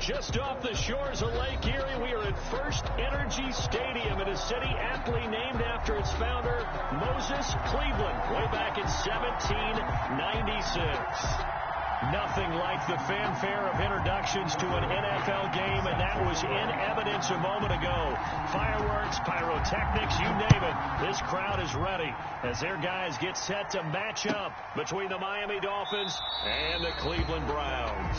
Just off the shores of Lake Erie, we are at First Energy Stadium in a city aptly named after its founder, Moses Cleveland, way back in 1796. Nothing like the fanfare of introductions to an NFL game, and that was in evidence a moment ago. Fireworks, pyrotechnics, you name it. This crowd is ready as their guys get set to match up between the Miami Dolphins and the Cleveland Browns.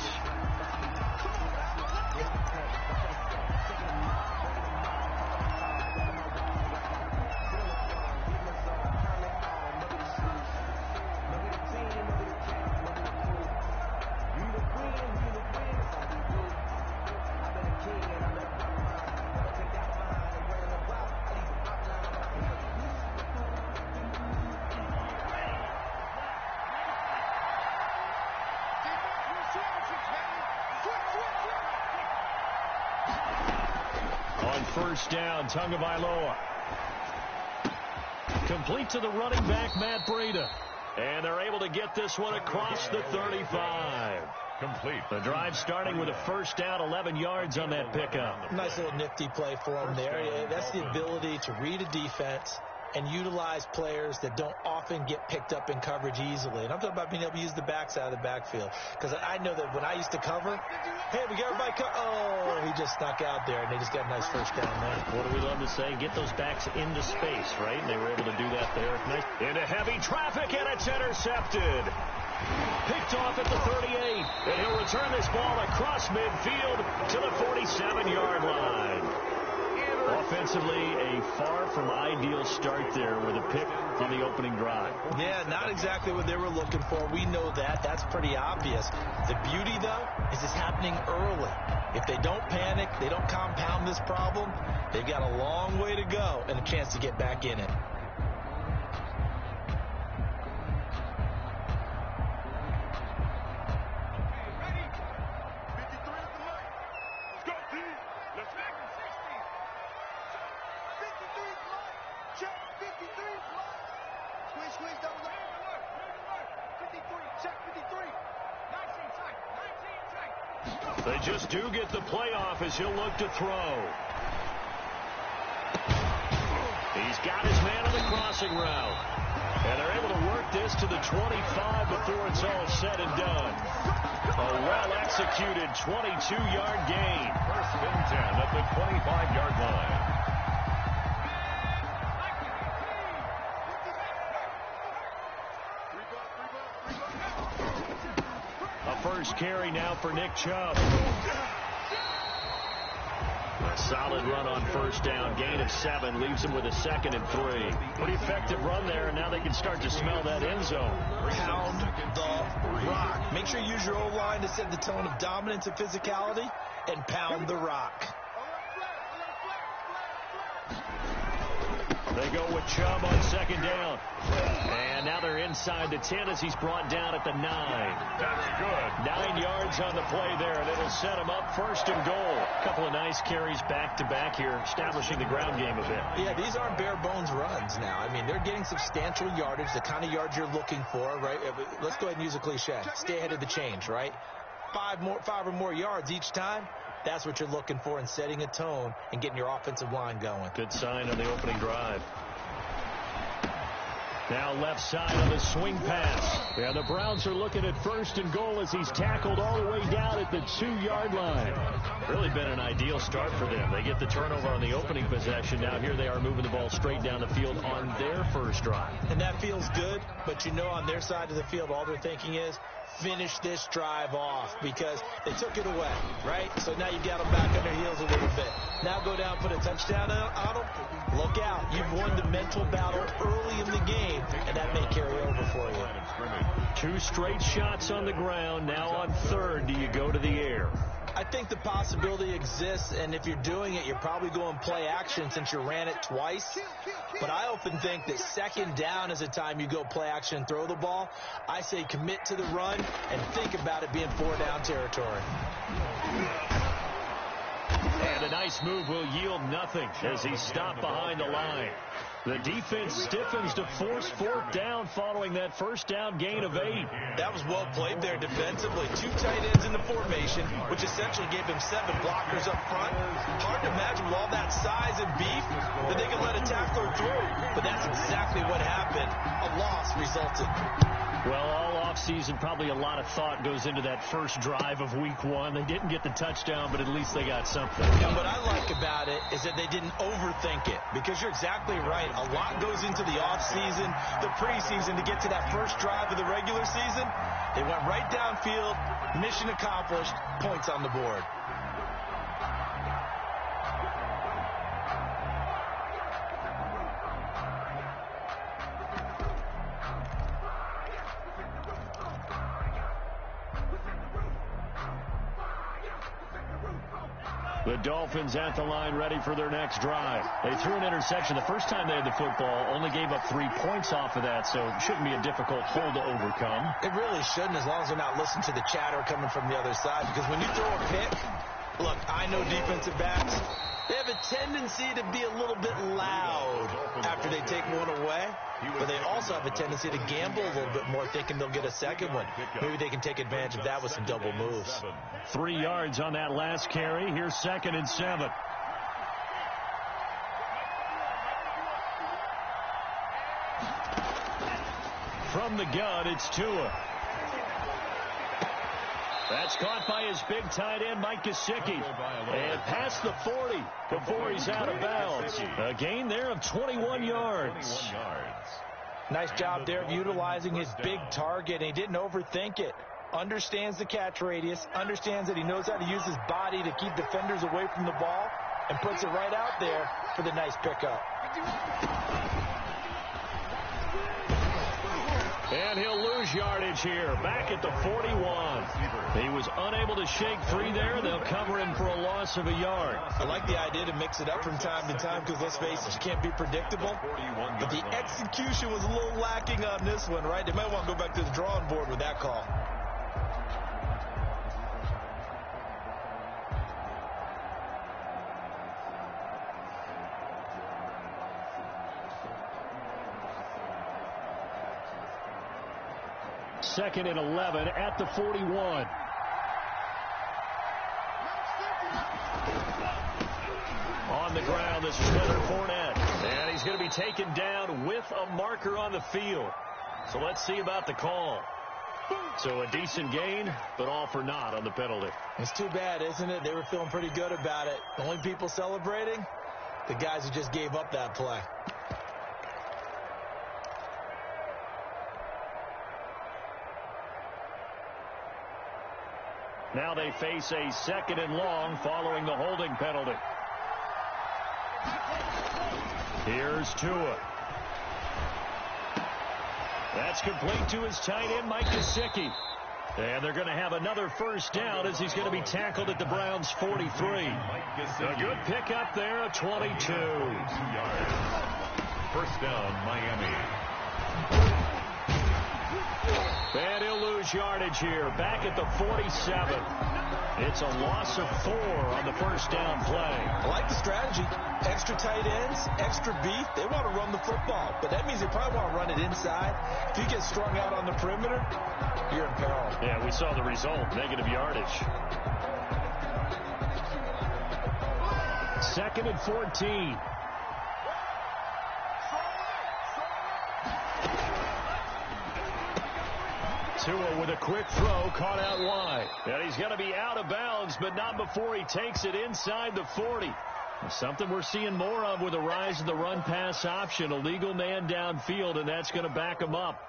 First down, Tagovailoa. Complete to the running back, Matt Breida. And they're able to get this one across the 35. Complete. The drive starting with a first down, 11 yards on that pickup. Nice little nifty play for him there. That's the ability to read a defense and utilize players that don't often get picked up in coverage easily. And I'm talking about being able to use the backside of the backfield. Because I know that when I used to cover, hey, we got everybody oh, he just snuck out there, and they just got a nice first down there. What do we love to say? Get those backs into space, right? And they were able to do that there. Nice. Into heavy traffic, and it's intercepted. Picked off at the 38, and he'll return this ball across midfield to the 47-yard line. Offensively, a far from ideal start there with a pick on the opening drive. Yeah, not exactly what they were looking for. We know that. That's pretty obvious. The beauty, though, is it's happening early. If they don't panic, they don't compound this problem, they've got a long way to go and a chance to get back in it. They just do get the playoff as he'll look to throw. He's got his man on the crossing route. And they're able to work this to the 25 before it's all said and done. A well-executed 22-yard gain. First and 10 at the 25-yard line. First carry now for Nick Chubb. A solid run on first down. Gain of 7 leaves him with a 2nd and 3. Pretty effective run there, and now they can start to smell that end zone. Pound the rock. Make sure you use your O-line to set the tone of dominance and physicality, and pound the rock. They go with Chubb on 2nd down. And now they're inside the 10 as he's brought down at the 9. That's good. 9 yards on the play there, and it'll set him up 1st and goal. A couple of nice carries back-to-back here, establishing the ground game a bit. Yeah, these aren't bare-bones runs now. I mean, they're getting substantial yardage, the kind of yards you're looking for, right? Let's go ahead and use a cliche. Stay ahead of the change, right? 5 or more yards each time. That's what you're looking for in setting a tone and getting your offensive line going. Good sign on the opening drive. Now left side on the swing pass. And the Browns are looking at 1st and goal as he's tackled all the way down at the 2-yard line. Really been an ideal start for them. They get the turnover on the opening possession. Now here they are moving the ball straight down the field on their first drive. And that feels good, but you know on their side of the field all they're thinking is, finish this drive off because they took it away, right? So now you've got them back on their heels a little bit. Now go down, put a touchdown on them. Look out. You've won the mental battle early in the game, and that may carry over for you. 2 straight shots on the ground. Now on 3rd, do you go to the air? I think the possibility exists, and if you're doing it, you're probably going play action since you ran it twice. But I often think that 2nd down is the time you go play action and throw the ball. I say commit to the run and think about it being 4-down territory. And a nice move will yield nothing as he's stopped behind the line. The defense stiffens to force fourth down following that first down gain of 8. That was well played there defensively. 2 tight ends in the formation, which essentially gave him 7 blockers up front. Hard to imagine with all that size and beef that they could let a tackler through. But that's exactly what happened. A loss resulted. Well, all offseason, probably a lot of thought goes into that first drive of week 1. They didn't get the touchdown, but at least they got something. And what I like about it is that they didn't overthink it, because you're exactly right. A lot goes into the offseason, the preseason to get to that first drive of the regular season. They went right downfield, mission accomplished, points on the board. The Dolphins at the line, ready for their next drive. They threw an interception the first time they had the football, only gave up 3 points off of that, so it shouldn't be a difficult hole to overcome. It really shouldn't, as long as they're not listening to the chatter coming from the other side, because when you throw a pick, look, I know defensive backs, they have a tendency to be a little bit loud after they take one away, but they also have a tendency to gamble a little bit more, thinking they'll get a second one. Maybe they can take advantage of that with some double moves. 3 yards on that last carry. Here's 2nd and 7. From the gun, it's Tua. That's caught by his big tight end, Mike Gesicki. And past the 40 before he's out of bounds. A gain there of 21 yards. Nice job there of utilizing his big target. He didn't overthink it. Understands the catch radius. Understands that he knows how to use his body to keep defenders away from the ball. And puts it right out there for the nice pickup. And he'll lose yardage here, back at the 41. He was unable to shake free there. They'll cover him for a loss of a yard. I like the idea to mix it up from time to time, because let's face it, you can't be predictable. But the execution was a little lacking on this one, right? They might want to go back to the drawing board with that call. Second and 11 at the 41. On the ground, this is Leonard Fournette. And he's going to be taken down with a marker on the field. So let's see about the call. So a decent gain, but all for naught on the penalty. It's too bad, isn't it? They were feeling pretty good about it. The only people celebrating, the guys who just gave up that play. Now they face a 2nd and long following the holding penalty. Here's Tua. That's complete to his tight end, Mike Gesicki. And they're going to have another first down as he's going to be tackled at the Browns' 43. A good pickup there, a 22. First down, Miami. And he'll lose yardage here, back at the 47. It's a loss of 4 on the first down play. I like the strategy. Extra tight ends, extra beef. They want to run the football, but that means they probably want to run it inside. If you get strung out on the perimeter, you're in peril. Yeah, we saw the result, negative yardage. 2nd and 14. Tua with a quick throw, caught out wide. And he's going to be out of bounds, but not before he takes it inside the 40. Something we're seeing more of with the rise of the run-pass option. A legal man downfield, and that's going to back him up.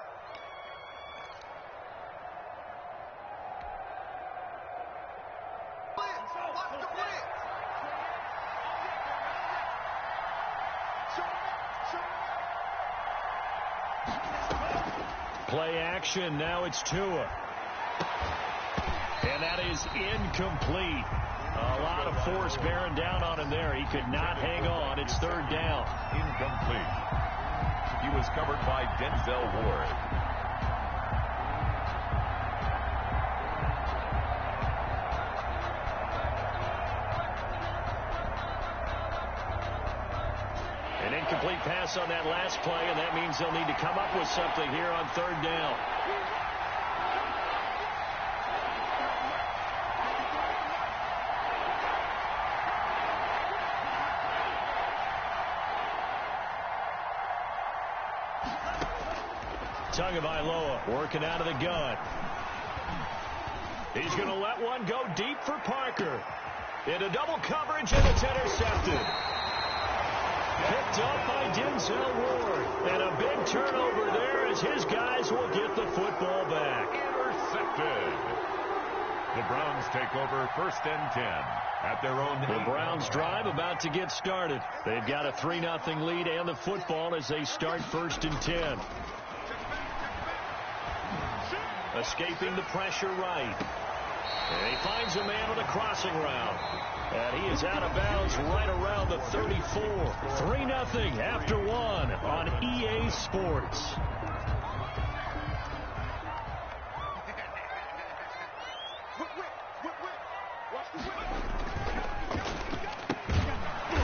Play action. Now it's Tua. And that is incomplete. A lot of force bearing down on him there. He could not hang on. It's 3rd down. Incomplete. He was covered by Denzel Ward. incomplete pass on that last play, and that means they'll need to come up with something here on third down. Tagovailoa working out of the gun. He's going to let one go deep for Parker. Into double coverage, and it's intercepted. Picked up by Denzel Ward. And a big turnover there as his guys will get the football back. Intercepted. The Browns take over 1st and 10 at their own. The Browns drive about to get started. They've got a 3-0 lead and the football as they start 1st and 10. Escaping the pressure right. And he finds a man on a crossing route. And he is out of bounds right around the 34. 3-0 after 1 on EA Sports.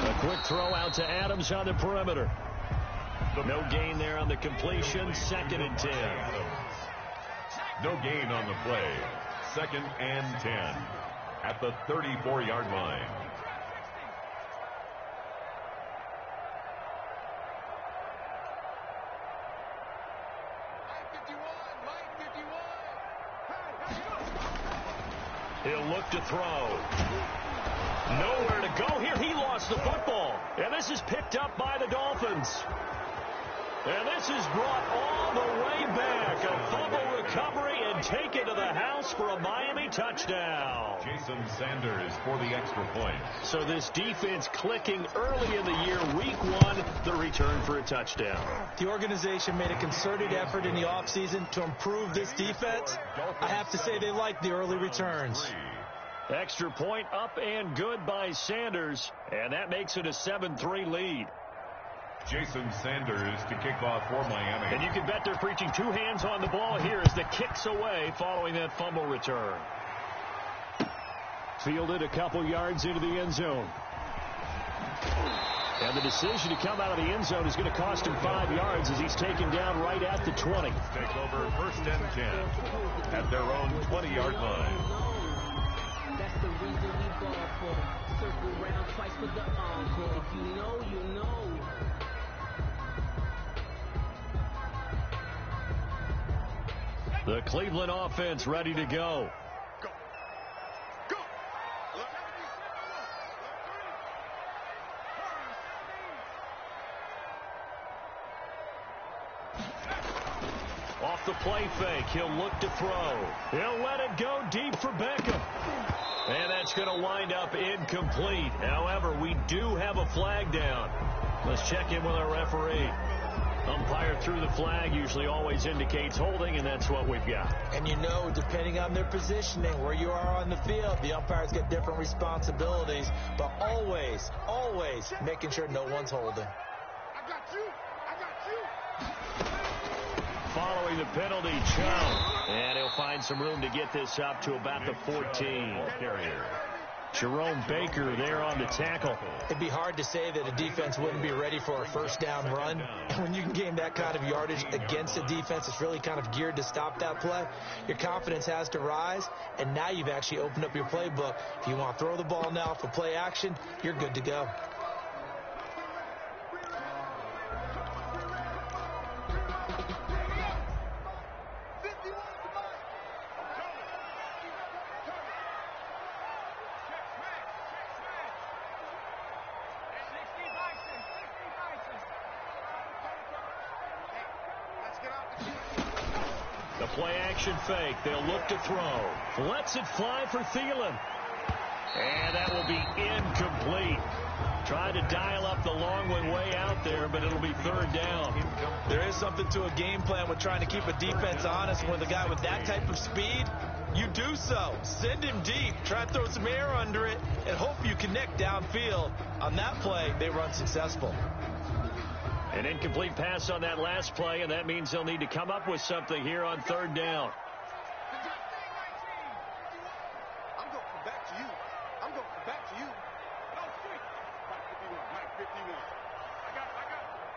A quick throw out to Adams on the perimeter. No gain there on the completion. 2nd and 10. No gain on the play. 2nd and 10 at the 34-yard line. He'll look to throw. Nowhere to go here. He lost the football. And this is picked up by the Dolphins. And this is brought all the way back. A fumble recovery and taken to the house for a Miami touchdown. Jason Sanders for the extra point. So this defense clicking early in the year. Week 1, the return for a touchdown. The organization made a concerted effort in the offseason to improve this defense. I have to say they like the early returns. Extra point up and good by Sanders. And that makes it a 7-3 lead. Jason Sanders to kick off for Miami. And you can bet they're preaching 2 hands on the ball here as the kick's away following that fumble return. Fielded a couple yards into the end zone. And the decision to come out of the end zone is going to cost him 5 yards as he's taken down right at the 20. Take over 1st and 10 at their own 20-yard line. That's the reason we ball for. Circle round twice for the encore. If you know, you know. The Cleveland offense ready to go. Off the play fake, he'll look to throw. He'll let it go deep for Beckham. And that's going to wind up incomplete. However, we do have a flag down. Let's check in with our referee. Umpire threw the flag, usually always indicates holding, and that's what we've got. And you know, depending on their positioning, where you are on the field, the umpires get different responsibilities, but always, always making sure no one's holding. I got you. Following the penalty, Chung. And he'll find some room to get this up to about the 14. Carrier. Jerome Baker there on the tackle. It'd be hard to say that a defense wouldn't be ready for a first down run. And when you can gain that kind of yardage against a defense that's really kind of geared to stop that play, your confidence has to rise, and now you've actually opened up your playbook. If you want to throw the ball now for play action, you're good to go. The play action fake. They'll look to throw. Lets it fly for Thielen. And that will be incomplete. Tried to dial up the long one way out there, but it'll be 3rd down. There is something to a game plan with trying to keep a defense honest. With a guy with that type of speed, you do so. Send him deep. Try to throw some air under it and hope you connect downfield. On that play, they were unsuccessful. An incomplete pass on that last play, and that means they'll need to come up with something here on 3rd down. I'm going to come back to you. No, sweet. Mike 51. I got it.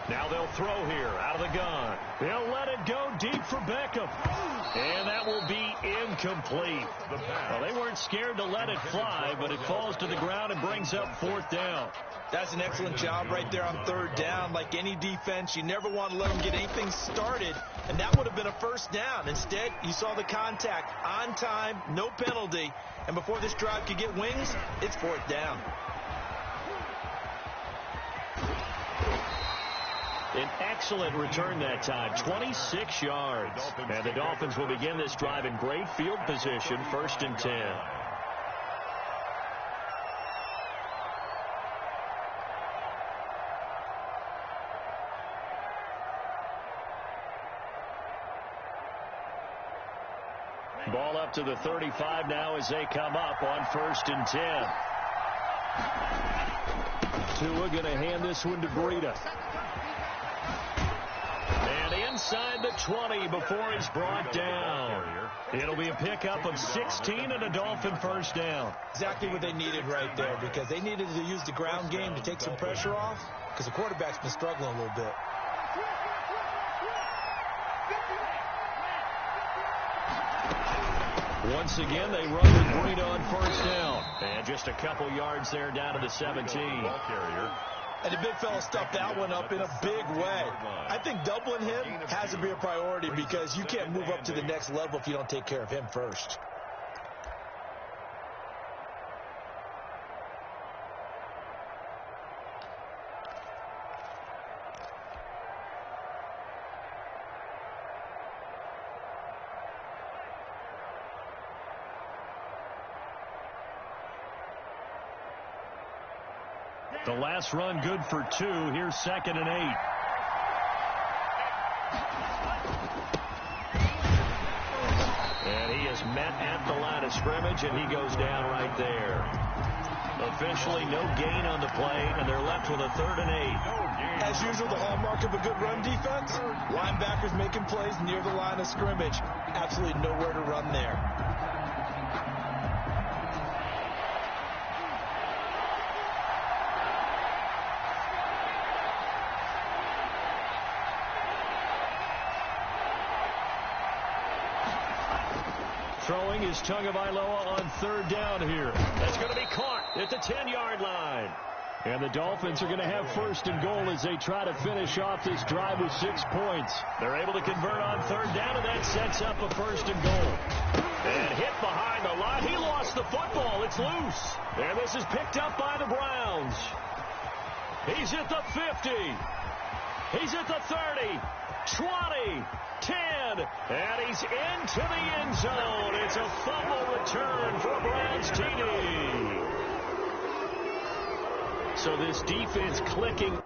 Now they'll throw here out of the gun. He'll let it go deep for Beckham. And that will be incomplete. Well, they weren't scared to let it fly, but it falls to the ground and brings up 4th down. That's an excellent job right there on 3rd down. Like any defense, you never want to let them get anything started, and that would have been a 1st down. Instead, you saw the contact on time, no penalty, and before this drive could get wings, it's 4th down. An excellent return that time, 26 yards. And the Dolphins will begin this drive in great field position, 1st and 10. Ball up to the 35 now as they come up on 1st and 10. Tua going to hand this one to Breida. And inside the 20 before he's brought down. It'll be a pickup of 16 and a Dolphin 1st down. Exactly what they needed right there, because they needed to use the ground game to take some pressure off, because the quarterback's been struggling a little bit. Once again, they run with Breida on 1st down. And just a couple yards there down to the 17. And the big fella stuffed that one up in a big way. I think doubling him has to be a priority, because you can't move up to the next level if you don't take care of him first. The last run good for 2. Here's 2nd and 8. And he is met at the line of scrimmage, and he goes down right there. Officially no gain on the play, and they're left with a 3rd and 8. As usual, the hallmark of a good run defense, linebackers making plays near the line of scrimmage. Absolutely nowhere to run there. Throwing is Tagovailoa on 3rd down here. That's going to be caught at the 10-yard line. And the Dolphins are going to have 1st and goal as they try to finish off this drive with 6 points. They're able to convert on 3rd down, and that sets up a 1st and goal. And hit behind the line. He lost the football. It's loose. And this is picked up by the Browns. He's at the 50. He's at the 30. 20. 10, and he's into the end zone. It's a fumble return for a Browns TD. So this defense clicking.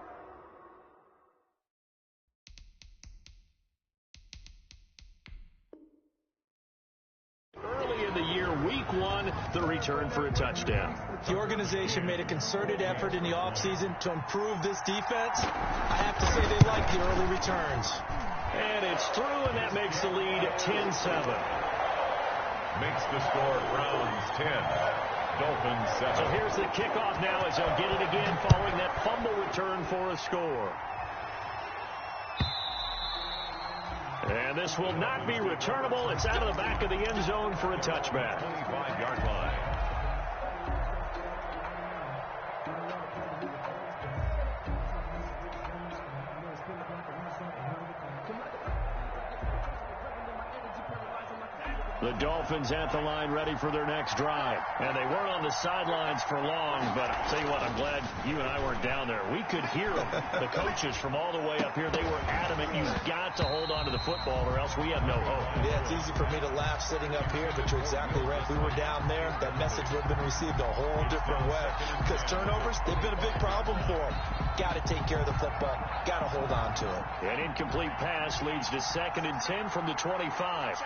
Early in the year, week 1, the return for a touchdown. The organization made a concerted effort in the offseason to improve this defense. I have to say they like the early returns. And it's through, and that makes the lead 10-7. Makes the score Browns 10, Dolphins 7. So here's the kickoff now as they'll get it again following that fumble return for a score. And this will not be returnable. It's out of the back of the end zone for a touchback. 25-yard line. The Dolphins at the line ready for their next drive. And they weren't on the sidelines for long, but I'll tell you what, I'm glad you and I weren't down there. We could hear them, the coaches from all the way up here. They were adamant, you've got to hold on to the football or else we have no hope. Yeah, it's easy for me to laugh sitting up here, but you're exactly right. If we were down there, that message would have been received a whole different way. Because turnovers, they've been a big problem for them. Got to take care of the football. Got to hold on to it. An incomplete pass leads to 2nd and 10 from the 25.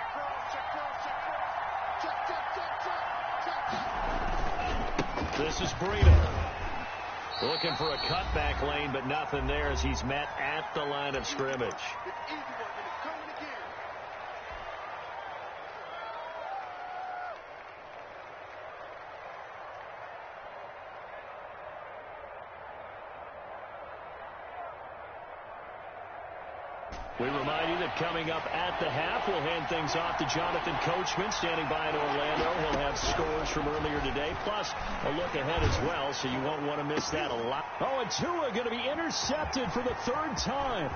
This is Breida. Looking for a cutback lane, but nothing there as he's met at the line of scrimmage. We remind you that coming up at the half, we'll hand things off to Jonathan Coachman, standing by in Orlando. He'll have scores from earlier today, plus a look ahead as well, so you won't want to miss that a lot. Oh, and Tua going to be intercepted for the third time.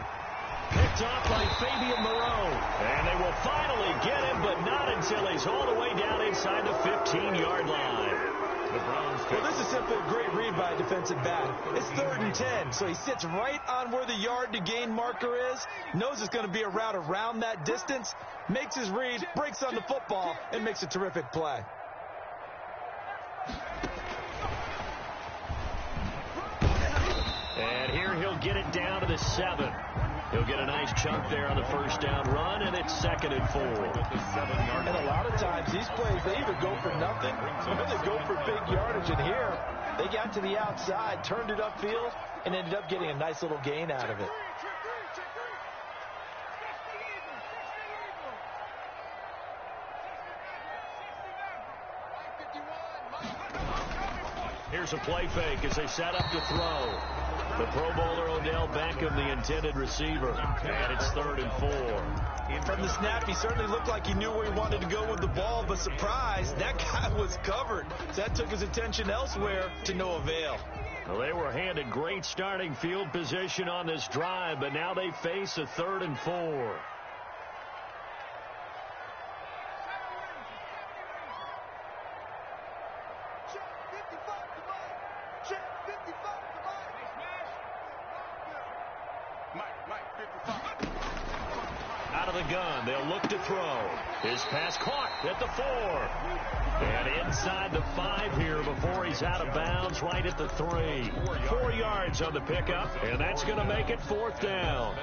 Picked off by Fabian Moreau. And they will finally get him, but not until he's all the way down inside the 15-yard line. Well, this is simply a great read by a defensive back. It's 3rd and 10, so he sits right on where the yard-to-gain marker is, knows it's going to be a route around that distance, makes his read, breaks on the football, and makes a terrific play. And here he'll get it down to the 7. He'll get a nice chunk there on the first down run, and it's 2nd and 4. And a lot of times, these plays, they either go for nothing or they go for big yardage. And here, they got to the outside, turned it upfield, and ended up getting a nice little gain out of it. Here's a play fake as they set up to throw. The Pro Bowler Odell Beckham, the intended receiver. And it's 3rd and 4. From the snap, he certainly looked like he knew where he wanted to go with the ball, but surprise, that guy was covered. So that took his attention elsewhere to no avail. Well, they were handed great starting field position on this drive, but now they face a 3rd and 4. Out of the gun, they'll look to throw. His pass caught at the 4. And inside the 5 here before he's out of bounds, right at the 3. 4 yards on the pickup, and that's going to make it 4th down.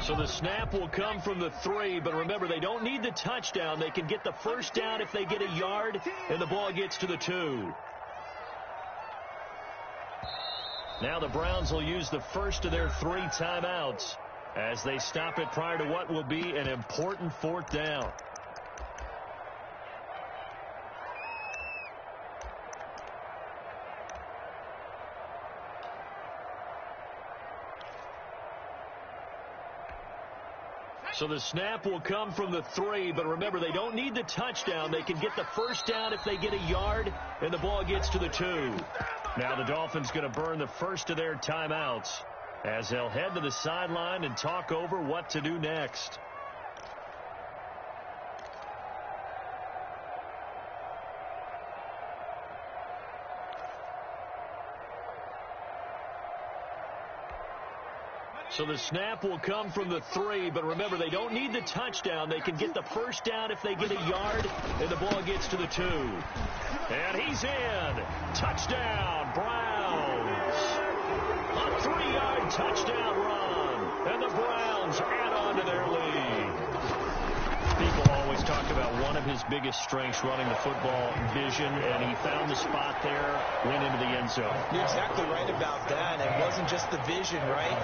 So the snap will come from the 3, but remember, they don't need the touchdown. They can get the first down if they get a yard, and the ball gets to the 2. Now the Browns will use the first of their 3 timeouts as they stop it prior to what will be an important 4th down. So the snap will come from the 3, but remember, they don't need the touchdown. They can get the first down if they get a yard, and the ball gets to the 2. Now the Dolphins going to burn the first of their timeouts as they'll head to the sideline and talk over what to do next. So the snap will come from the 3, but remember, they don't need the touchdown. They can get the first down if they get a yard, and the ball gets to the 2. And he's in. Touchdown, Browns. A 3-yard touchdown run, and the Browns add on to their lead. People always talk about one of his biggest strengths, running the football, vision, and he found the spot there, went into the end zone. You're exactly right about that. It wasn't just the vision, right?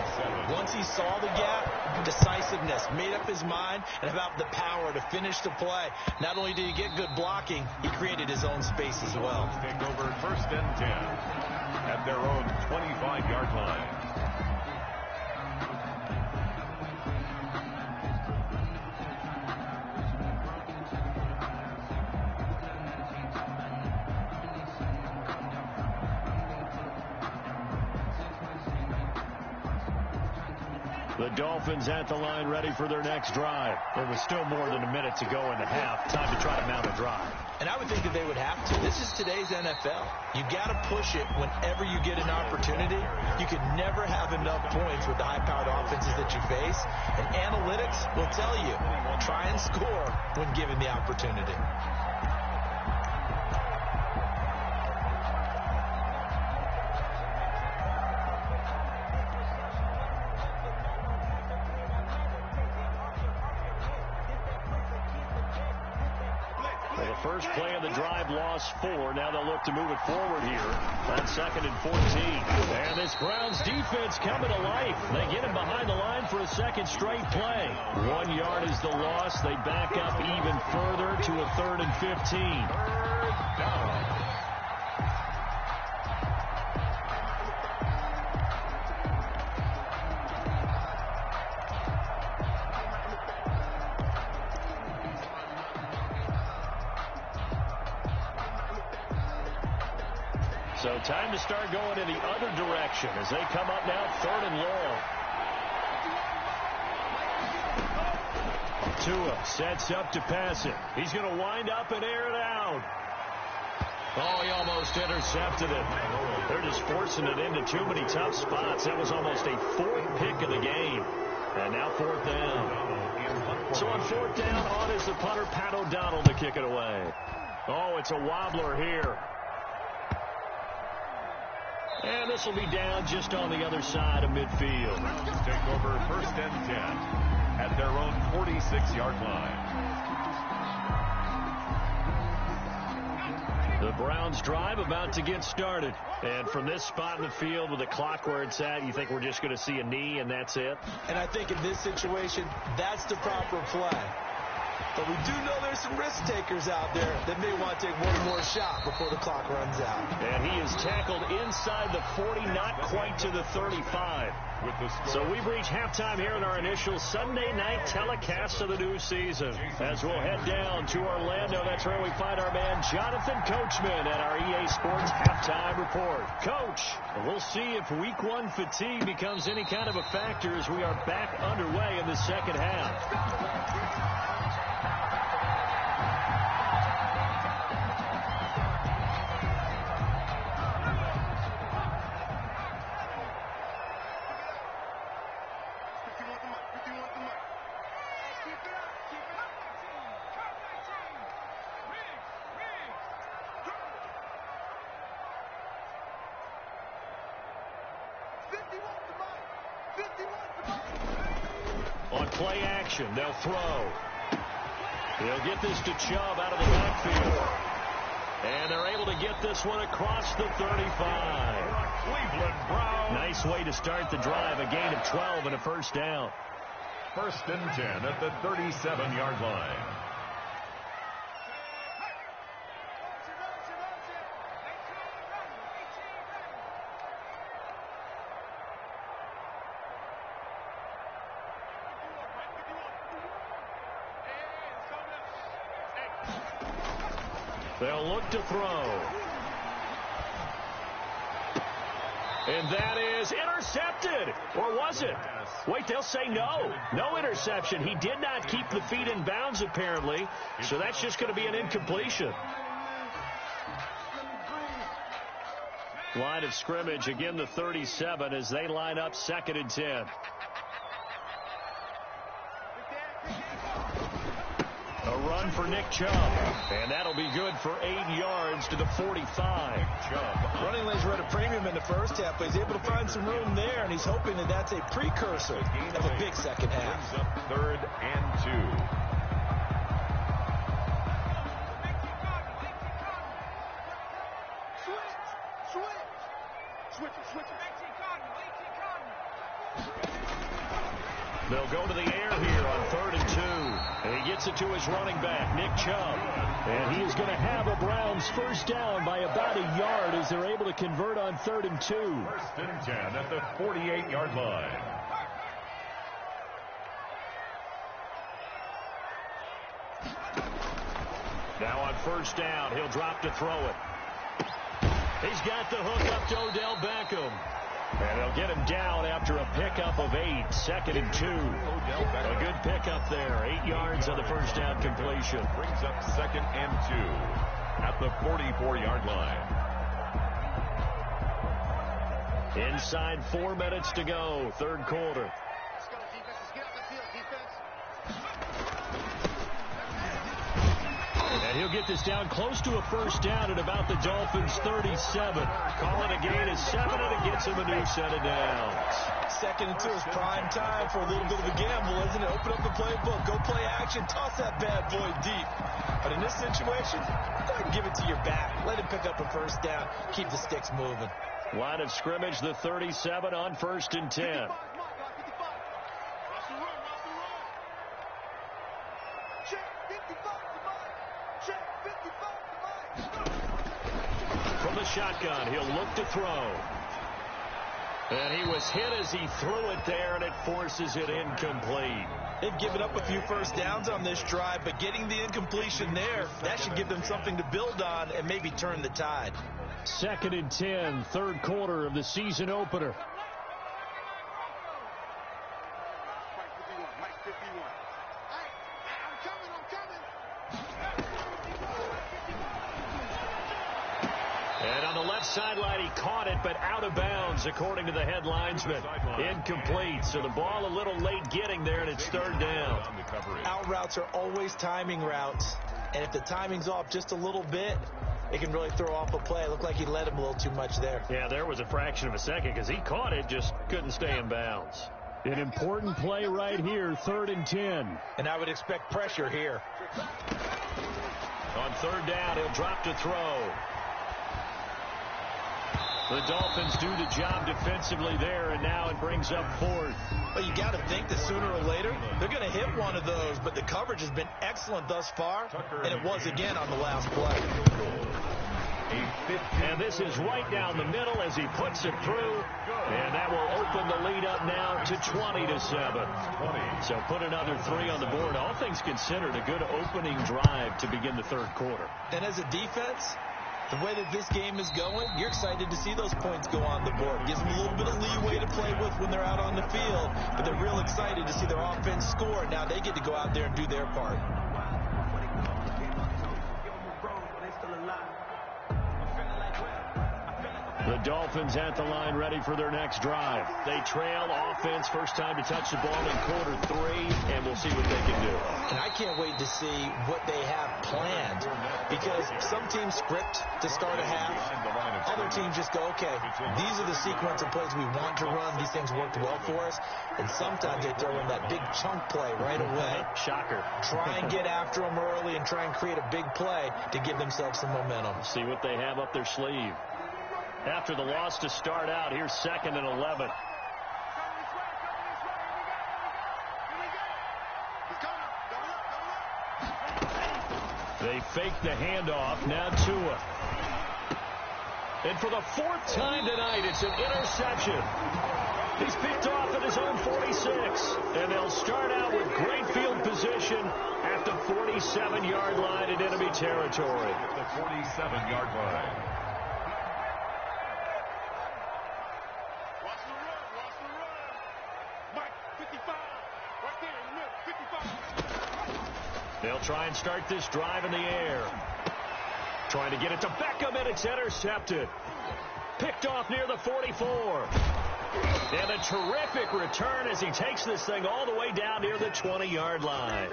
Once he saw the gap, decisiveness, made up his mind, and about the power to finish the play. Not only did he get good blocking, he created his own space as well. Take over 1st and 10 at their own 25-yard line. The Dolphins at the line, ready for their next drive. There was still more than a minute to go in the half. Time to try to mount a drive. And I would think that they would have to. This is today's NFL. You got to push it whenever you get an opportunity. You can never have enough points with the high-powered offenses that you face. And analytics will tell you, try and score when given the opportunity. First play of the drive lost 4. Now they'll look to move it forward here on 2nd and 14. And this Browns defense coming to life. They get him behind the line for a second straight play. 1 yard is the loss. They back up even further to a 3rd and 15. Third down. So time to start going in the other direction as they come up now 3rd and long. Tua sets up to pass it. He's going to wind up and air it out. Oh, he almost intercepted it. They're just forcing it into too many tough spots. That was almost a 4th pick of the game. And now 4th down. So on 4th down, on is the punter, Pat O'Donnell, to kick it away. Oh, it's a wobbler here. And this will be down just on the other side of midfield. Take over 1st and 10 at their own 46-yard line. The Browns drive about to get started. And from this spot in the field with the clock where it's at, you think we're just going to see a knee and that's it? And I think in this situation, that's the proper play. But we do know there's some risk takers out there that may want to take one more shot before the clock runs out. And he is tackled inside the 40, not quite to the 35. So we've reached halftime here in our initial Sunday night telecast of the new season. As we'll head down to Orlando, that's where we find our man Jonathan Coachman at our EA Sports Halftime Report. Coach, we'll see if Week 1 fatigue becomes any kind of a factor as we are back underway in the second half. On play action, they'll throw. He'll get this to Chubb out of the backfield. And they're able to get this one across the 35. Cleveland Browns. Nice way to start the drive. A gain of 12 and a 1st down. 1st and 10 at the 37-yard line. They'll look to throw. And that is intercepted. Or was it? Wait, they'll say no. No interception. He did not keep the feet in bounds, apparently. So that's just going to be an incompletion. Line of scrimmage, again the 37 as they line up 2nd and 10. A run for Nick Chubb. And that'll be good for 8 yards to the 45. Running lanes were at a premium in the first half, but he's able to find some room there, and he's hoping that that's a precursor of a big second half. Brings up 3rd and 2. They'll go to the air here on 3rd and 2. And he gets it to his running back, Nick Chubb. And he is going to have a Browns 1st down by about a yard as they're able to convert on 3rd and 2. 1st and 10 at the 48-yard line. Now on 1st down, he'll drop to throw it. He's got the hook up to Odell Beckham. And they'll get him down after a pickup of 8. 2nd and 2. A good pickup there. 8 yards on the 1st down completion. Brings up 2nd and 2 at the 44-yard line. Inside 4 minutes to go. 3rd quarter. Let's go, defense. Let's get off the field, defense. And he'll get this down close to a first down at about the Dolphins' 37. Calling a gain is 7, and it gets him a new set of downs. 2nd and 2 is prime time for a little bit of a gamble, isn't it? Open up the playbook, go play action, toss that bad boy deep. But in this situation, go ahead and give it to your back. Let him pick up a first down. Keep the sticks moving. Line of scrimmage, the 37 on 1st and 10. From the shotgun, he'll look to throw. And he was hit as he threw it there, and it forces it incomplete. They've given up a few first downs on this drive, but getting the incompletion there, that should give them something to build on and maybe turn the tide. 2nd and 10, 3rd quarter of the season opener. And on the left sideline, he caught it, but out of bounds, according to the head linesman. Incomplete, so the ball a little late getting there, and it's 3rd down. Out routes are always timing routes, and if the timing's off just a little bit, it can really throw off a play. It looked like he led him a little too much there. Yeah, there was a fraction of a second because he caught it, just couldn't stay in bounds. An important play right here, 3rd and 10. And I would expect pressure here. On 3rd down, he'll drop to throw. The Dolphins do the job defensively there, and now it brings up 4th. Well, you got to think that sooner or later they're going to hit one of those, but the coverage has been excellent thus far, and it was again on the last play. And this is right down the middle as he puts it through, and that will open the lead up now to 20-7. So put another 3 on the board. All things considered, a good opening drive to begin the 3rd quarter. And as a defense, the way that this game is going, you're excited to see those points go on the board. Gives them a little bit of leeway to play with when they're out on the field, but they're real excited to see their offense score. Now they get to go out there and do their part. The Dolphins at the line ready for their next drive. They trail offense, first time to touch the ball in quarter 3, and we'll see what they can do. And I can't wait to see what they have planned, because some teams script to start a half. Other teams just go, okay, these are the sequence of plays we want to run. These things worked well for us. And sometimes they throw in that big chunk play right away. Shocker. Try and get after them early and try and create a big play to give themselves some momentum. See what they have up their sleeve. After the loss to start out, here's 2nd and 11. They fake the handoff. Now Tua. And for the 4th time tonight, it's an interception. He's picked off at his own 46. And they'll start out with great field position at the 47-yard line in enemy territory. At the 47-yard line. They'll try and start this drive in the air. Trying to get it to Beckham, and it's intercepted. Picked off near the 44. And a terrific return as he takes this thing all the way down near the 20-yard line.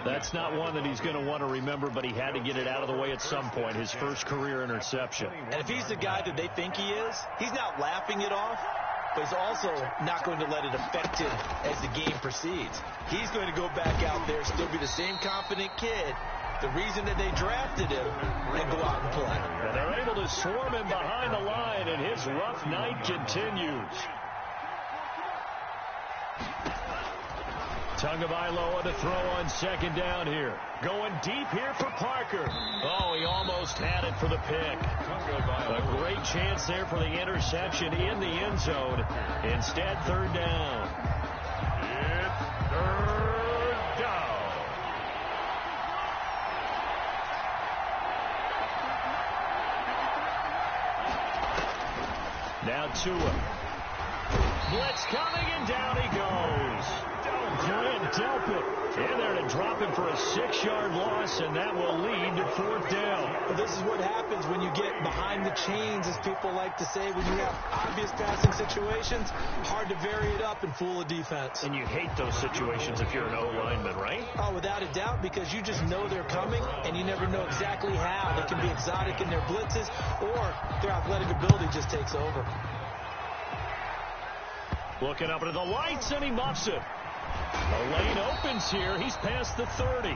That's not one that he's going to want to remember, but he had to get it out of the way at some point, his first career interception. And if he's the guy that they think he is, he's not laughing it off, but he's also not going to let it affect him as the game proceeds. He's going to go back out there, still be the same confident kid, the reason that they drafted him, and go out and play. And they're able to swarm him behind the line, and his rough night continues. Tagovailoa to throw on 2nd down here. Going deep here for Parker. Oh, he almost had it for the pick. A great chance there for the interception in the end zone. Instead, 3rd down. It's 3rd down. Now Tua. Blitz coming, and down he goes. Grant Delpit in there to drop him for a 6-yard loss, and that will lead to 4th down. Well, this is what happens when you get behind the chains, as people like to say. When you have obvious passing situations, hard to vary it up and fool a defense. And you hate those situations if you're an O-lineman, right? Oh, without a doubt, because you just know they're coming, and you never know exactly how. They can be exotic in their blitzes, or their athletic ability just takes over. Looking up into the lights, and he muffs it. The lane opens here. He's past the 30.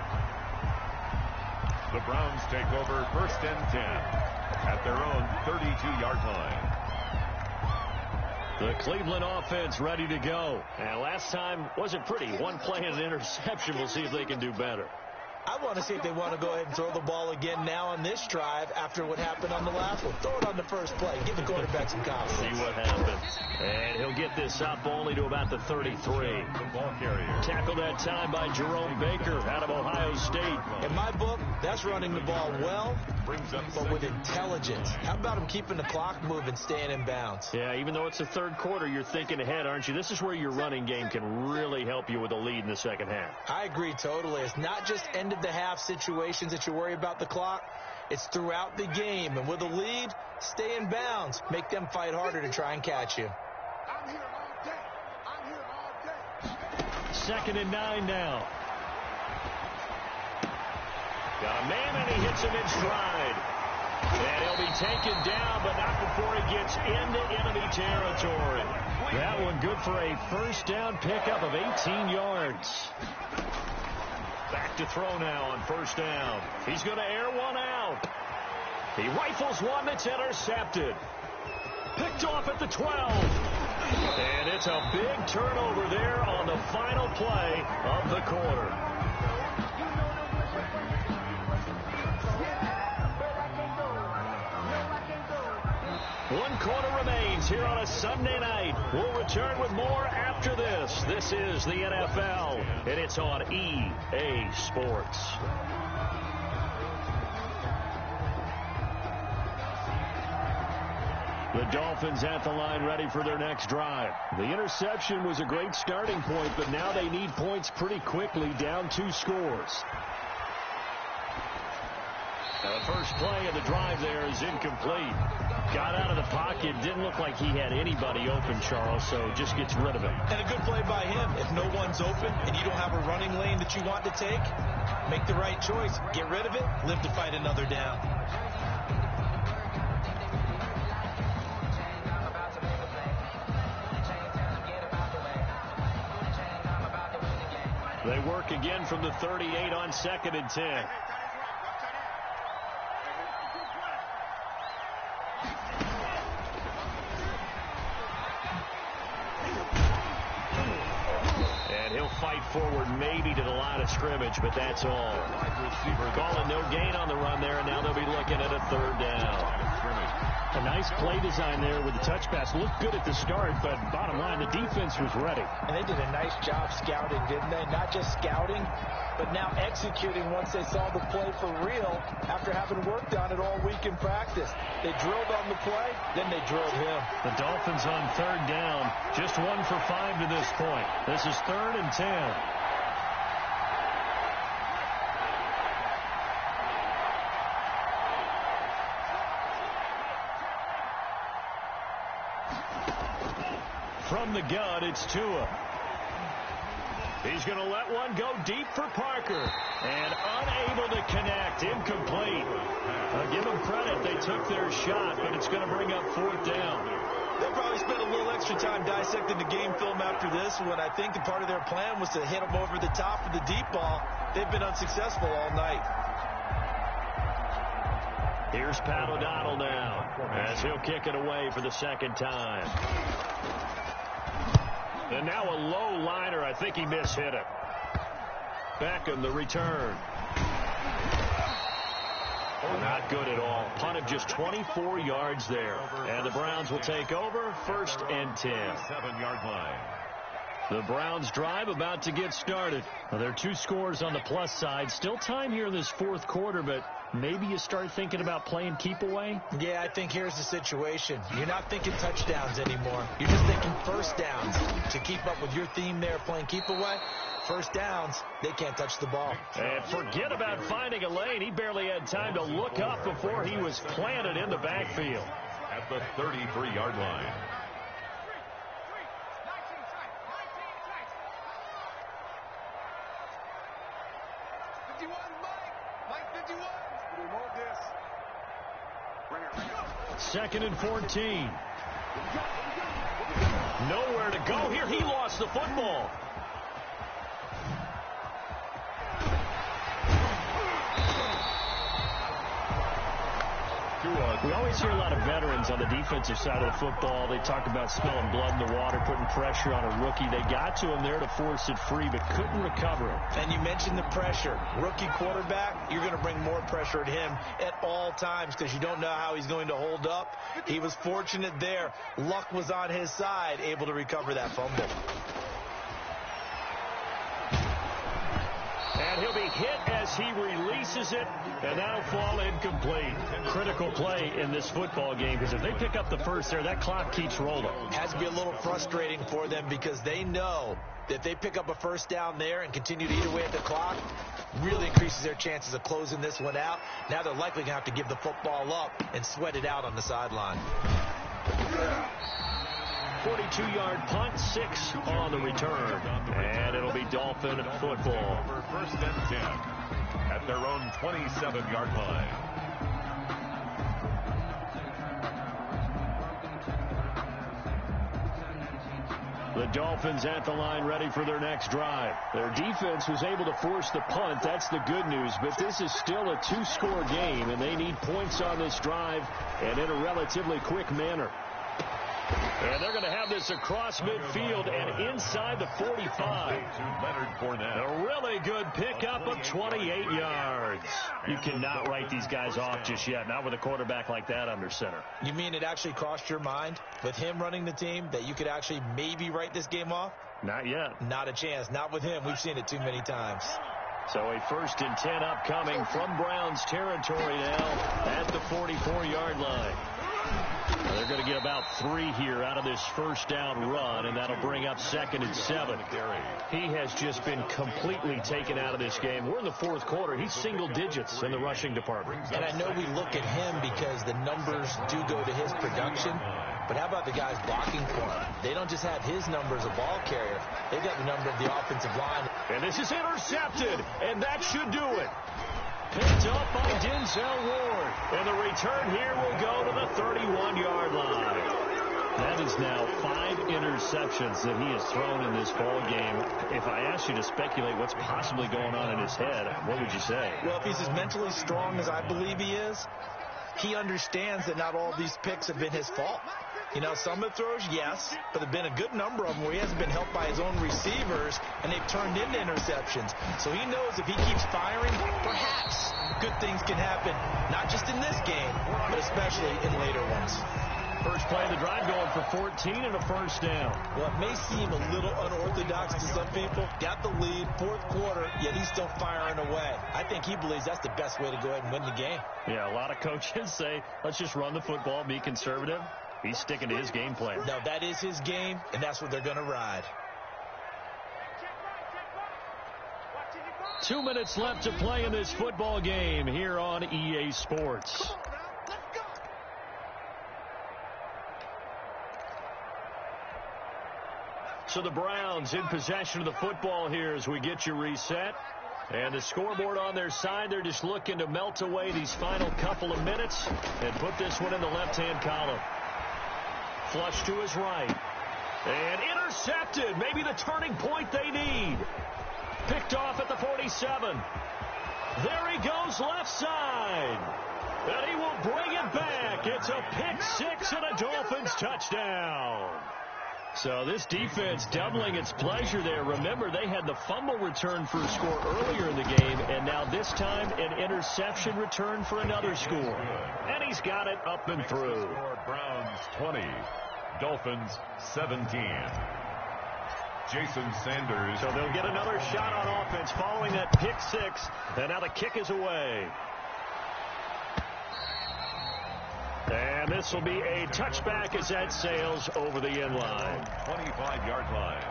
The Browns take over 1st and 10 at their own 32-yard line. The Cleveland offense ready to go. And last time wasn't pretty. One play and an interception. We'll see if they can do better. I want to see if they want to go ahead and throw the ball again now on this drive after what happened on the last one. Throw it on the first play. Give the quarterback some confidence. See what happens. And he'll get this up only to about the 33. The ball carrier. Tackled that time by Jerome Baker out of Ohio State. In my book, that's running the ball well, but with intelligence. How about him keeping the clock moving, staying in bounds? Yeah, even though it's the 3rd quarter, you're thinking ahead, aren't you? This is where your running game can really help you with a lead in the 2nd half. I agree totally. It's not just end of the half situations that you worry about the clock. It's throughout the game. And with a lead, stay in bounds. Make them fight harder to try and catch you. I'm here all day. I'm here all day. 2nd and 9 now. Got a man, and he hits him in stride. And he'll be taken down, but not before he gets into enemy territory. That one good for a 1st down pickup of 18 yards. Back to throw now on 1st down. He's going to air one out. He rifles one that's intercepted. Picked off at the 12. And it's a big turnover there on the final play of the quarter. One quarter remains here on a Sunday night. We'll return with more after this. This is the NFL, and it's on EA Sports. The Dolphins at the line ready for their next drive. The interception was a great starting point, but now they need points pretty quickly, down 2 scores. Now the first play of the drive there is incomplete. Got out of the pocket. Didn't look like he had anybody open, Charles, so just gets rid of it. And a good play by him. If no one's open and you don't have a running lane that you want to take, make the right choice. Get rid of it. Live to fight another down. They work again from the 38 on 2nd and 10. Fight forward maybe to the line of scrimmage, but that's all. Calling no gain on the run there, and now they'll be looking at a 3rd down. A nice play design there with the touch pass. Looked good at the start, but bottom line, the defense was ready. And they did a nice job scouting, didn't they? Not just scouting, but now executing once they saw the play for real after having worked on it all week in practice. They drilled on the play, then they drilled him. The Dolphins on 3rd down, just 1 for 5 to this point. This is 3rd and 10. From the gun, it's Tua. He's going to let one go deep for Parker. And unable to connect. Incomplete. Give them credit. They took their shot, but it's going to bring up 4th down. They'll probably spend a little extra time dissecting the game film after this one. I think the part of their plan was to hit them over the top of the deep ball. They've been unsuccessful all night. Here's Pat O'Donnell now as he'll kick it away for the 2nd time. And now a low liner. I think he mishit it. Beckham, the return. Not good at all. Punt of just 24 yards there. And the Browns will take over 1st and 10. 7-yard line. The Browns drive about to get started. Well, there are 2 scores on the plus side. Still time here in this 4th quarter, but maybe you start thinking about playing keep away? Yeah, I think here's the situation. You're not thinking touchdowns anymore. You're just thinking 1st downs. To keep up with your theme there, playing keep away, first downs, they can't touch the ball. And forget about finding a lane. He barely had time to look up before he was planted in the backfield. At the 33-yard line. Second and 14. Nowhere to go here. He lost the football. We always hear a lot of veterans on the defensive side of the football. They talk about smelling blood in the water, putting pressure on a rookie. They got to him there to force it free, but couldn't recover it. And you mentioned the pressure. Rookie quarterback, you're going to bring more pressure at him at all times because you don't know how he's going to hold up. He was fortunate there. Luck was on his side, able to recover that fumble. And he'll be hit as he releases it, and that'll fall incomplete. Critical play in this football game, because if they pick up the first there, that clock keeps rolling. Has to be a little frustrating for them because they know that if they pick up a first down there and continue to eat away at the clock, really increases their chances of closing this one out. Now they're likely going to have to give the football up and sweat it out on the sideline. 42-yard punt, 6 on the return. And it'll be Dolphin football. First and 10 at their own 27-yard line. The Dolphins at the line ready for their next drive. Their defense was able to force the punt. That's the good news. But this is still a 2-score game, and they need points on this drive and in a relatively quick manner. And they're going to have this across midfield and inside the 45. A really good pickup of 28 yards. You cannot write these guys off just yet, not with a quarterback like that under center. You mean it actually crossed your mind with him running the team that you could actually maybe write this game off? Not yet. Not a chance. Not with him. We've seen it too many times. So a 1st and 10 upcoming from Browns territory now at the 44-yard line. They're going to get about 3 here out of this first down run, and that'll bring up 2nd and 7. He has just been completely taken out of this game. We're in the 4th quarter. He's single digits in the rushing department. And I know we look at him because the numbers do go to his production, but how about the guys blocking for him? They don't just have his number as a ball carrier. They've got the number of the offensive line. And this is intercepted, and that should do it. Picked up by Denzel Ward. And the return here will go to the 31-yard line. That is now 5 interceptions that he has thrown in this ball game. If I asked you to speculate what's possibly going on in his head, what would you say? Well, if he's as mentally strong as I believe he is, he understands that not all these picks have been his fault. You know, some of the throws, yes, but there have been a good number of them where he hasn't been helped by his own receivers, and they've turned into interceptions. So he knows if he keeps firing, perhaps good things can happen, not just in this game, but especially in later ones. First play of the drive going for 14 and a first down. Well, it may seem a little unorthodox to some people. Got the lead, 4th quarter, yet he's still firing away. I think he believes that's the best way to go ahead and win the game. Yeah, a lot of coaches say, let's just run the football, be conservative. He's sticking to his game plan. No, that is his game, and that's what they're going to ride. 2 minutes left to play in this football game here on EA Sports. So the Browns in possession of the football here as we get you reset. And the scoreboard on their side, they're just looking to melt away these final couple of minutes and put this one in the left-hand column. Flush to his right. And intercepted. Maybe the turning point they need. Picked off at the 47. There he goes left side. And he will bring it back. It's a pick 6 and a Dolphins touchdown. So this defense doubling its pleasure there. Remember, they had the fumble return for a score earlier in the game, and now this time an interception return for another score. And he's got it up and through. Browns 20, Dolphins 17. Jason Sanders. So they'll get another shot on offense following that pick 6, and now the kick is away. And this will be a touchback as that sails over the end line. 25-yard line.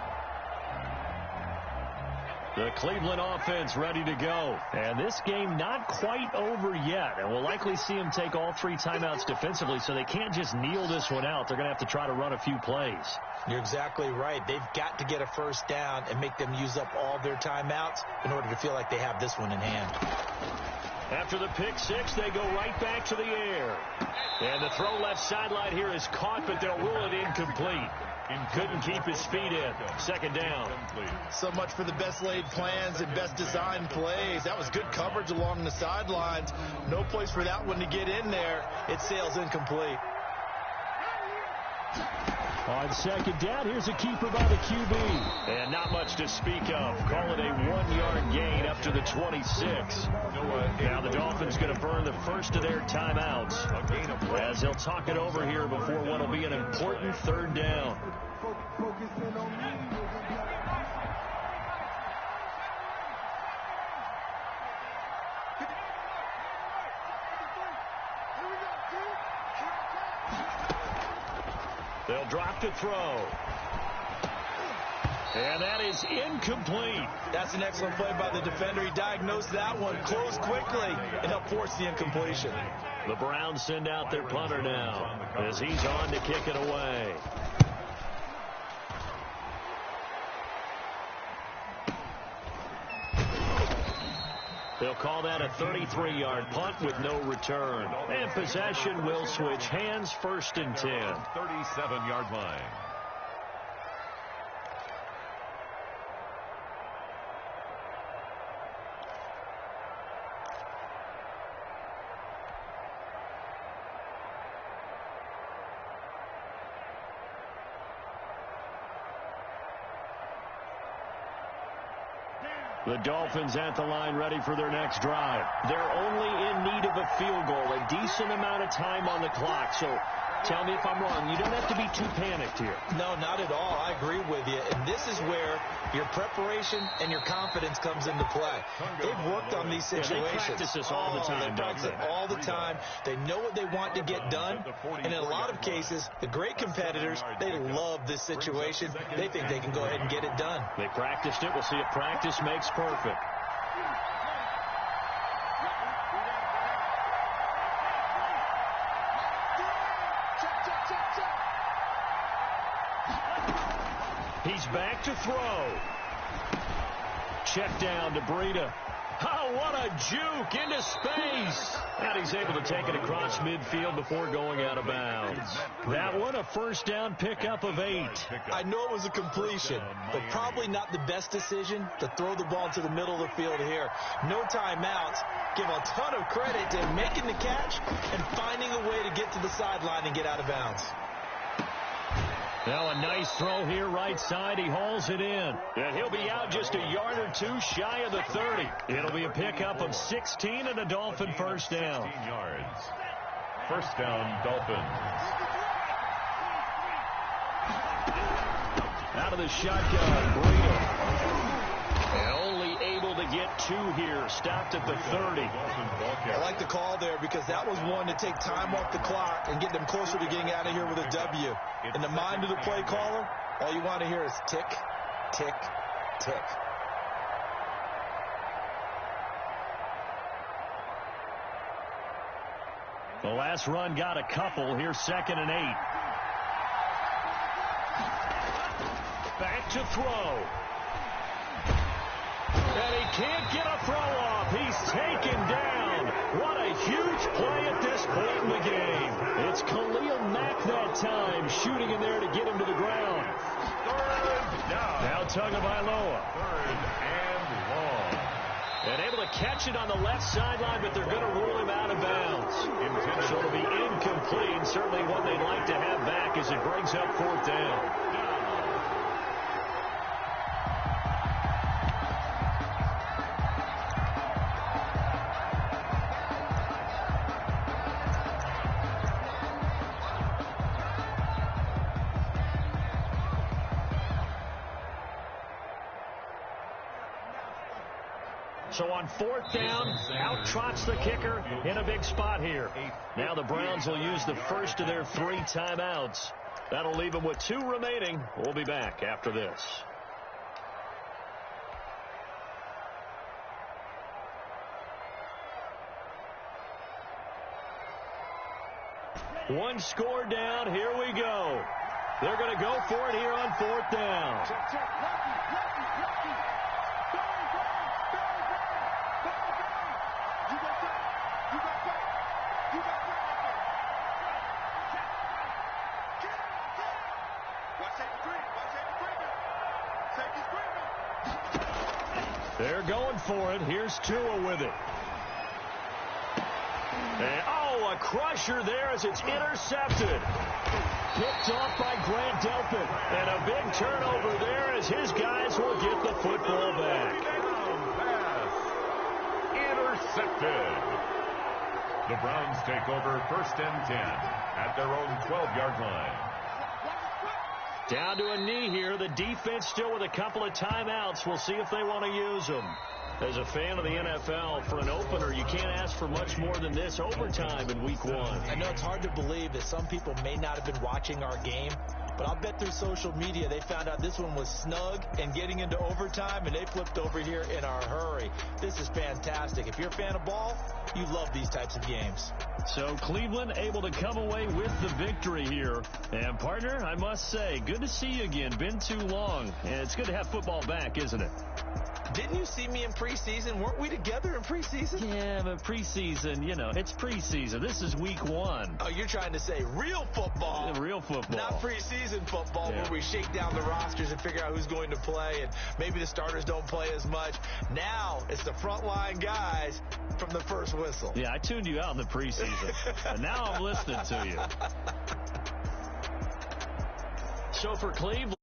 The Cleveland offense ready to go. And this game not quite over yet. And we'll likely see them take all 3 timeouts defensively, so they can't just kneel this one out. They're going to have to try to run a few plays. You're exactly right. They've got to get a first down and make them use up all their timeouts in order to feel like they have this one in hand. After the pick 6, they go right back to the air. And the throw left sideline here is caught, but they'll rule it incomplete. Couldn't keep his feet in. Second down. So much for the best laid plans and best designed plays. That was good coverage along the sidelines. No place for that one to get in there. It sails incomplete. On second down, here's a keeper by the QB. And not much to speak of. Call it a 1-yard gain up to the 26. Now the Dolphins going to burn the first of their timeouts as they'll talk it over here before what will be an important third down. They'll drop to throw. And that is incomplete. That's an excellent play by the defender. He diagnosed that one, closed quickly, and helped force the incompletion. The Browns send out their punter now as he's on to kick it away. They'll call that a 33-yard punt with no return. And possession will switch hands, first and 10. 37-yard line. The Dolphins at the line ready for their next drive. They're only in need of a field goal, a decent amount of time on the clock. So tell me if I'm wrong. You don't have to be too panicked here. No, not at all. I agree with you. And this is where your preparation and your confidence comes into play. They've worked on these situations. They practice this all the time. They practice it all the time. They know what they want to get done. And in a lot of cases, the great competitors, they love this situation. They think they can go ahead and get it done. They practiced it. We'll see if practice makes perfect. He's back to throw. Check down to Breida. Oh, what a juke into space. And he's able to take it across midfield before going out of bounds. That one, a first down pickup of 8. I know it was a completion, but probably not the best decision to throw the ball to the middle of the field here. No timeouts. Give a ton of credit to making the catch and finding a way to get to the sideline and get out of bounds. Now a nice throw here right side. He hauls it in. And he'll be out just a yard or two shy of the 30. It'll be a pickup of 16 and a Dolphin first down. 16 yards. First down, Dolphins. Out of the shotgun, Breida. And only able to get 2 here. Stopped at the 30. I like the call there because that was one to take time off the clock and get them closer to getting out of here with a W. In the mind of the play caller, all you want to hear is tick, tick, tick. The last run got a couple. Here's 2nd and 8. Back to throw. And he can't get a throw off. He's taken down. What a huge play at this point in the game. It's Khalil Mack that time, shooting in there to get him to the ground. Third down. Now Tagovailoa. 3rd and long. And able to catch it on the left sideline, but they're going to rule him out of bounds. So it'll be incomplete, and certainly one they'd like to have back as it brings up 4th down. So on 4th down, out trots the kicker in a big spot here. Now the Browns will use the first of their 3 timeouts. That'll leave them with 2 remaining. We'll be back after this. One score down. Here we go. They're going to go for it here on 4th down. Check. Lucky. You got that. Watch safety screen. They're going for it. Here's Tua with it. And, a crusher there as it's intercepted. Picked off by Grant Delpit. And a big turnover there as his guys will get the football back. Intercepted. The Browns take over 1st and 10 at their own 12-yard line. Down to a knee here. The defense still with a couple of timeouts. We'll see if they want to use them. As a fan of the NFL, for an opener, you can't ask for much more than this. Overtime in Week 1. I know it's hard to believe that some people may not have been watching our game, but I'll bet through social media they found out this one was snug and getting into overtime, and they flipped over here in a hurry. This is fantastic. If you're a fan of ball, you love these types of games. So Cleveland able to come away with the victory here. And, partner, I must say, good to see you again. Been too long. And it's good to have football back, isn't it? Didn't you see me in preseason? Weren't we together in preseason? Yeah, but preseason, it's preseason. This is Week 1. Oh, you're trying to say real football. Real football. Not preseason football where we shake down the rosters and figure out who's going to play, and maybe the starters don't play as much. Now it's the frontline guys from the first whistle. Yeah, I tuned you out in the preseason. And now I'm listening to you. So for Cleveland.